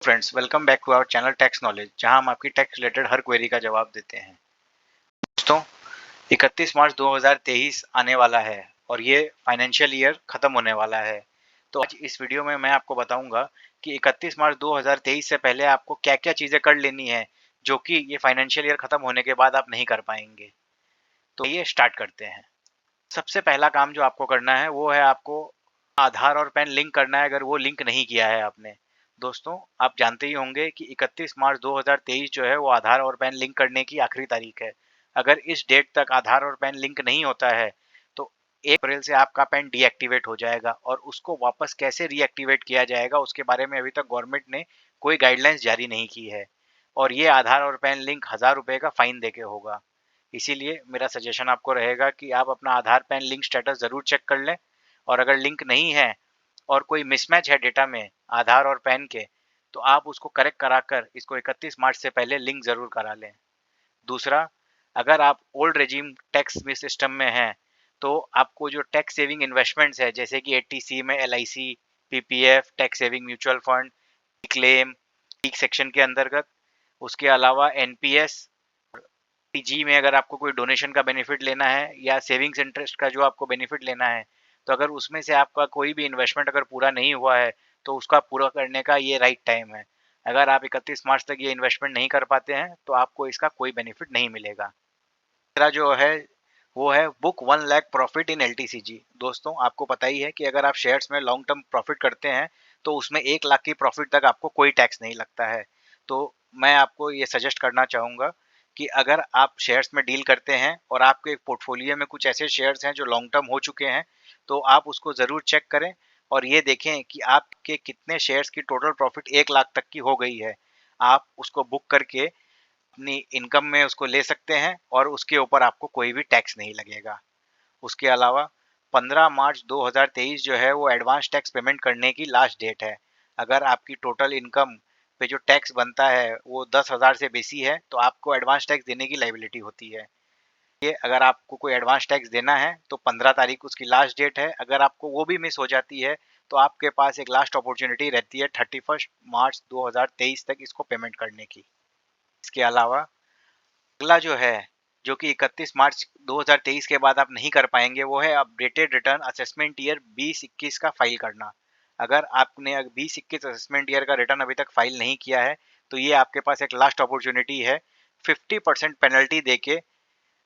Friends, welcome back to our channel tax knowledge, जहां हम आपकी टैक्स रिलेटेड हर query का जवाब देते हैं। दोस्तों, 31 मार्च 2023 आने वाला है और ये फाइनेंशियल ईयर खत्म होने वाला है। तो आज इस वीडियो में मैं आपको बताऊंगा कि 31 मार्च 2023 से पहले आपको क्या-क्या चीजें कर लेनी है, जो कि ये फाइनेंशियल ईयर खत्म होने के बाद आप नहीं कर पाएंगे। तो ये स्टार्ट करते हैं। सबसे पहला काम जो आपको करना है वो है आपको आधार और पैन लिंक करना है, अगर वो लिंक नहीं किया है आपने। दोस्तों, आप जानते ही होंगे कि 31 मार्च 2023 जो है वो आधार और पैन लिंक करने की आखिरी तारीख है। अगर इस डेट तक आधार और पैन लिंक नहीं होता है तो 1 अप्रैल से आपका पैन डीएक्टिवेट हो जाएगा और उसको वापस कैसे रीएक्टिवेट किया जाएगा उसके बारे में अभी तक गवर्नमेंट ने कोई गाइडलाइंस जारी नहीं की है। और ये आधार और पैन लिंक 1000 रुपये का फाइन देके होगा। इसीलिए मेरा सजेशन आपको रहेगा कि आप अपना आधार पैन लिंक स्टेटस ज़रूर चेक कर लें, और अगर लिंक नहीं है और कोई मिसमैच है डेटा में आधार और पैन के, तो आप उसको करेक्ट कराकर इसको 31 मार्च से पहले लिंक ज़रूर करा लें। दूसरा, अगर आप ओल्ड रेजिम टैक्स में सिस्टम में हैं, तो आपको जो टैक्स सेविंग इन्वेस्टमेंट्स है जैसे कि 80C में LIC, PPF, tax saving mutual fund, claim, peak section के अंतर्गत, उसके अलावा NPS, जी में अगर आपको कोई डोनेशन का बेनिफिट लेना है या सेविंग्स इंटरेस्ट का जो आपको बेनिफिट लेना है, तो अगर उसमें से आपका कोई भी इन्वेस्टमेंट अगर पूरा नहीं हुआ है तो उसका पूरा करने का ये राइट टाइम है। अगर आप 31 मार्च तक ये इन्वेस्टमेंट नहीं कर पाते हैं तो आपको इसका कोई बेनिफिट नहीं मिलेगा। तीसरा जो है वो है book 1 lakh profit in LTCG। दोस्तों, आपको पता ही है कि अगर आप शेयर्स में लॉन्ग टर्म प्रॉफिट करते हैं तो उसमें 1 लाख की प्रॉफिट तक आपको कोई टैक्स नहीं लगता है। तो मैं आपको ये सजेस्ट करना चाहूँगा कि अगर आप शेयर्स में डील करते हैं और आपके पोर्टफोलियो में कुछ ऐसे शेयर्स हैं जो लॉन्ग टर्म हो चुके हैं, तो आप उसको ज़रूर चेक करें और ये देखें कि आपके कितने शेयर्स की टोटल प्रॉफिट 1 लाख तक की हो गई है। आप उसको बुक करके अपनी इनकम में उसको ले सकते हैं और उसके ऊपर आपको कोई भी टैक्स नहीं लगेगा। उसके अलावा 15 मार्च 2023 जो है वो एडवांस टैक्स पेमेंट करने की लास्ट डेट है। अगर आपकी टोटल इनकम पे जो टैक्स बनता है वो 10,000 से बेसी है तो आपको एडवांस टैक्स देने की लायबिलिटी होती है। ये अगर आपको कोई एडवांस टैक्स देना है तो 15 तारीख उसकी लास्ट डेट है। अगर आपको वो भी मिस हो जाती है तो आपके पास एक लास्ट अपॉर्चुनिटी रहती है 31 मार्च 2023 तक इसको पेमेंट करने की। इसके अलावा अगला जो है, जो कि 31 मार्च 2023 के बाद आप नहीं कर पाएंगे, वो है अपडेटेड रिटर्न असेसमेंट ईयर 2021 का फाइल करना। अगर आपने 2021 असेसमेंट ईयर का रिटर्न अभी तक फाइल नहीं किया है तो ये आपके पास एक लास्ट अपॉर्चुनिटी है 50% पेनल्टी देके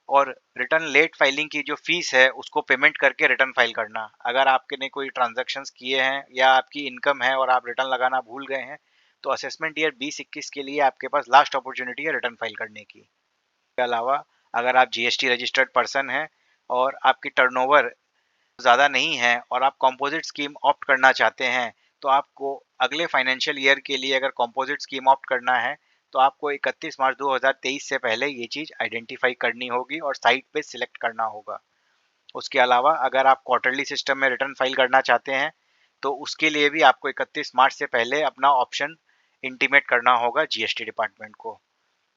और रिटर्न लेट फाइलिंग की जो फीस है उसको पेमेंट करके रिटर्न फाइल करना। अगर आपने कोई ट्रांजैक्शंस किए हैं या आपकी इनकम है और आप रिटर्न लगाना भूल गए हैं तो असेसमेंट ईयर 2021 के लिए आपके पास लास्ट अपॉर्चुनिटी है रिटर्न फाइल करने की। के अलावा अगर आप जीएसटी रजिस्टर्ड पर्सन हैं और आपकी टर्नओवर ज़्यादा नहीं है और आप कंपोजिट स्कीम ऑप्ट करना चाहते हैं, तो आपको अगले फाइनेंशियल ईयर के लिए अगर कंपोजिट स्कीम ऑप्ट करना है तो आपको 31 मार्च 2023 से पहले ये चीज़ आइडेंटिफाई करनी होगी और साइट पे सिलेक्ट करना होगा। उसके अलावा अगर आप क्वार्टरली सिस्टम में रिटर्न फाइल करना चाहते हैं तो उसके लिए भी आपको 31 मार्च से पहले अपना ऑप्शन इंटीमेट करना होगा जीएसटी डिपार्टमेंट को।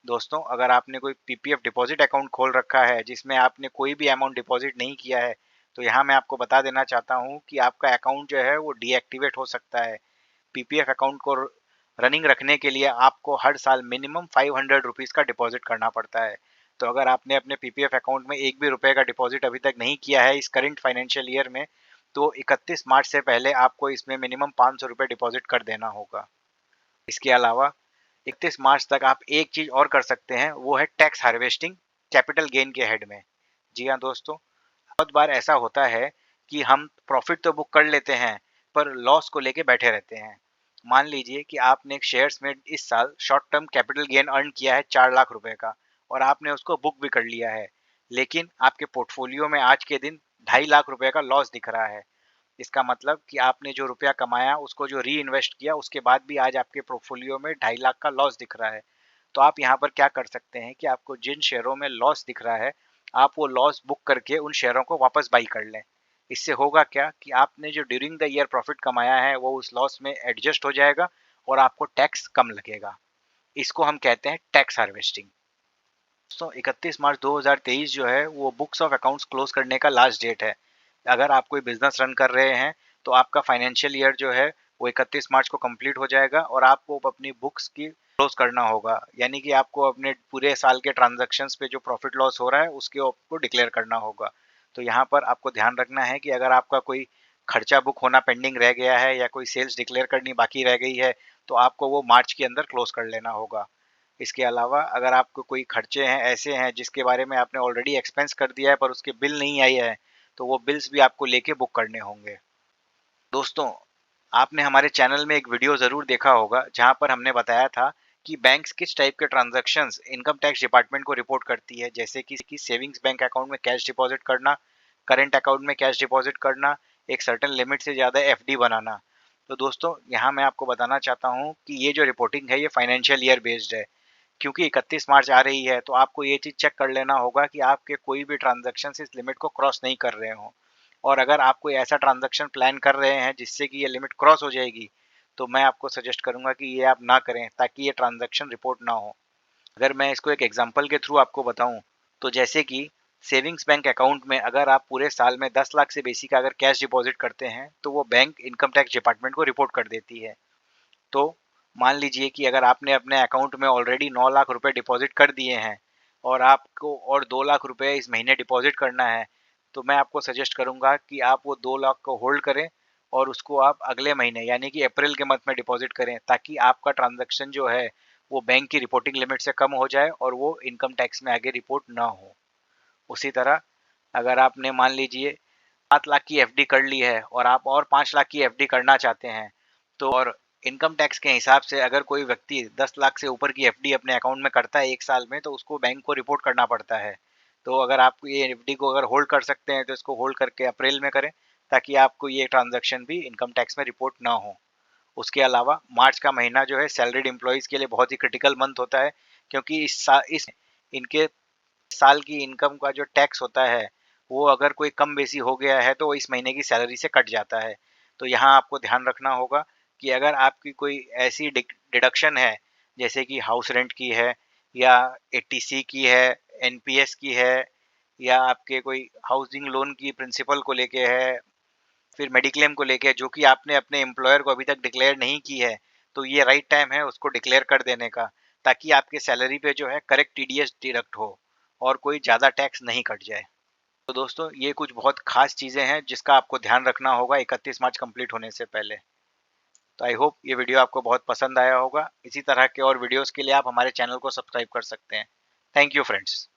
दोस्तों, अगर आपने कोई पीपीएफ डिपॉजिट अकाउंट खोल रखा है जिसमें आपने कोई भी अमाउंट डिपॉजिट नहीं किया है, तो यहाँ मैं आपको बता देना चाहता हूँ कि आपका अकाउंट जो है वो डीएक्टिवेट हो सकता है। पीपीएफ अकाउंट को रनिंग रखने के लिए आपको हर साल मिनिमम 500 रुपीज़ का डिपॉजिट करना पड़ता है। तो अगर आपने अपने पीपीएफ अकाउंट में एक भी रुपए का डिपॉजिट अभी तक नहीं किया है इस करंट फाइनेंशियल ईयर में, तो 31 मार्च से पहले आपको इसमें मिनिमम 500 रुपये डिपॉजिट कर देना होगा। इसके अलावा 31 मार्च तक आप एक चीज और कर सकते हैं, वो है टैक्स हार्वेस्टिंग कैपिटल गेन के हेड में। जी हाँ दोस्तों, बहुत बार ऐसा होता है कि हम प्रॉफिट तो बुक कर लेते हैं पर लॉस को लेके बैठे रहते हैं। मान लीजिए कि आपने शेयर्स में इस साल short term capital gain earn किया है 4 लाख रुपए का और आपने उसको बुक भी कर लिया है, लेकिन आपके पोर्टफोलियो में आज के दिन 2.5 लाख रुपए का लॉस दिख रहा है। इसका मतलब कि आपने जो रुपया कमाया उसको जो री इन्वेस्ट किया उसके बाद भी आज आपके पोर्टफोलियो में 2.5 लाख का लॉस दिख रहा है। तो आप यहाँ पर क्या कर सकते हैं कि आपको जिन शेयरों में लॉस दिख रहा है आप वो लॉस बुक करके उन शेयरों को वापस बाई कर लें। इससे होगा क्या कि आपने जो ड्यूरिंग द ईयर प्रॉफिट कमाया है वो उस लॉस में एडजस्ट हो जाएगा और आपको टैक्स कम लगेगा। इसको हम कहते हैं टैक्स हार्वेस्टिंग। दोस्तों, 31 मार्च 2023 जो है वो बुक्स ऑफ अकाउंट्स क्लोज करने का लास्ट डेट है। अगर आप कोई बिजनेस रन कर रहे हैं तो आपका फाइनेंशियल ईयर जो है वो 31 मार्च को कंप्लीट हो जाएगा और आपको अपनी बुक्स की क्लोज करना होगा, यानी कि आपको अपने पूरे साल के ट्रांजैक्शंस पे जो प्रॉफिट लॉस हो रहा है उसके आपको डिक्लेयर करना होगा। तो यहाँ पर आपको ध्यान रखना है कि अगर आपका कोई खर्चा बुक होना पेंडिंग रह गया है या कोई सेल्स डिक्लेयर करनी बाकी रह गई है तो आपको वो मार्च के अंदर क्लोज कर लेना होगा। इसके अलावा अगर आपको कोई खर्चे हैं ऐसे हैं जिसके बारे में आपने ऑलरेडी एक्सपेंस कर दिया है पर उसके बिल नहीं आई है, तो वो बिल्स भी आपको लेके बुक करने होंगे। दोस्तों, आपने हमारे चैनल में एक वीडियो ज़रूर देखा होगा जहां पर हमने बताया था कि बैंक्स किस टाइप के ट्रांजैक्शंस इनकम टैक्स डिपार्टमेंट को रिपोर्ट करती है, जैसे कि सेविंग्स बैंक अकाउंट में कैश डिपॉजिट करना, करंट अकाउंट में कैश डिपॉजिट करना, एक सर्टेन लिमिट से ज़्यादा एफडी बनाना। तो दोस्तों, यहाँ मैं आपको बताना चाहता हूँ कि ये जो रिपोर्टिंग है ये फाइनेंशियल ईयर बेस्ड है। क्योंकि 31 मार्च आ रही है तो आपको ये चीज़ चेक कर लेना होगा कि आपके कोई भी ट्रांजैक्शन इस लिमिट को क्रॉस नहीं कर रहे हों। और अगर आप कोई ऐसा ट्रांजैक्शन प्लान कर रहे हैं जिससे कि ये लिमिट क्रॉस हो जाएगी, तो मैं आपको सजेस्ट करूंगा कि ये आप ना करें ताकि ये ट्रांजैक्शन रिपोर्ट ना हो। अगर मैं इसको एक एग्जांपल के थ्रू आपको बताऊं, तो जैसे कि सेविंग्स बैंक अकाउंट में अगर आप पूरे साल में 10 लाख से बेसी का अगर कैश डिपॉजिट करते हैं, तो वो बैंक इनकम टैक्स डिपार्टमेंट को रिपोर्ट कर देती है। तो मान लीजिए कि अगर आपने अपने अकाउंट में ऑलरेडी 9 लाख रुपए डिपॉजिट कर दिए हैं और आपको और 2 लाख रुपए इस महीने डिपॉजिट करना है, तो मैं आपको सजेस्ट करूंगा कि आप वो 2 लाख को होल्ड करें और उसको आप अगले महीने यानी कि अप्रैल के मंथ में डिपॉजिट करें, ताकि आपका ट्रांजैक्शन जो है वो बैंक की रिपोर्टिंग लिमिट से कम हो जाए और वो इनकम टैक्स में आगे रिपोर्ट ना हो। उसी तरह अगर आपने मान लीजिए 7 लाख की एफडी कर ली है और आप और 5 लाख की एफडी करना चाहते हैं, तो और इनकम टैक्स के हिसाब से अगर कोई व्यक्ति 10 लाख से ऊपर की एफडी अपने अकाउंट में करता है 1 साल में, तो उसको बैंक को रिपोर्ट करना पड़ता है। तो अगर आप ये एफडी को अगर होल्ड कर सकते हैं तो इसको होल्ड करके अप्रैल में करें, ताकि आपको ये ट्रांजैक्शन भी इनकम टैक्स में रिपोर्ट ना हो। उसके अलावा मार्च का महीना जो है सैलरीड एम्प्लॉइज़ के लिए बहुत ही क्रिटिकल मंथ होता है, क्योंकि इस इनके साल की इनकम का जो टैक्स होता है, वो अगर कोई कम बेसी हो गया है तो वो इस महीने की सैलरी से कट जाता है। तो यहाँ आपको ध्यान रखना होगा कि अगर आपकी कोई ऐसी डिडक्शन है, जैसे कि हाउस रेंट की है या एटीसी की है, एनपीएस की है या आपके कोई हाउसिंग लोन की प्रिंसिपल को लेके है, फिर मेडिक्लेम को लेके, जो कि आपने अपने एम्प्लॉयर को अभी तक डिक्लेयर नहीं की है, तो ये राइट टाइम है उसको डिक्लेयर कर देने का, ताकि आपके सैलरी पे जो है करेक्ट टीडीएस डिडक्ट हो और कोई ज़्यादा टैक्स नहीं कट जाए। तो दोस्तों, ये कुछ बहुत खास चीज़ें हैं जिसका आपको ध्यान रखना होगा 31 मार्च कंप्लीट होने से पहले। तो आई होप ये वीडियो आपको बहुत पसंद आया होगा। इसी तरह के और वीडियोस के लिए आप हमारे चैनल को सब्सक्राइब कर सकते हैं। Thank you friends.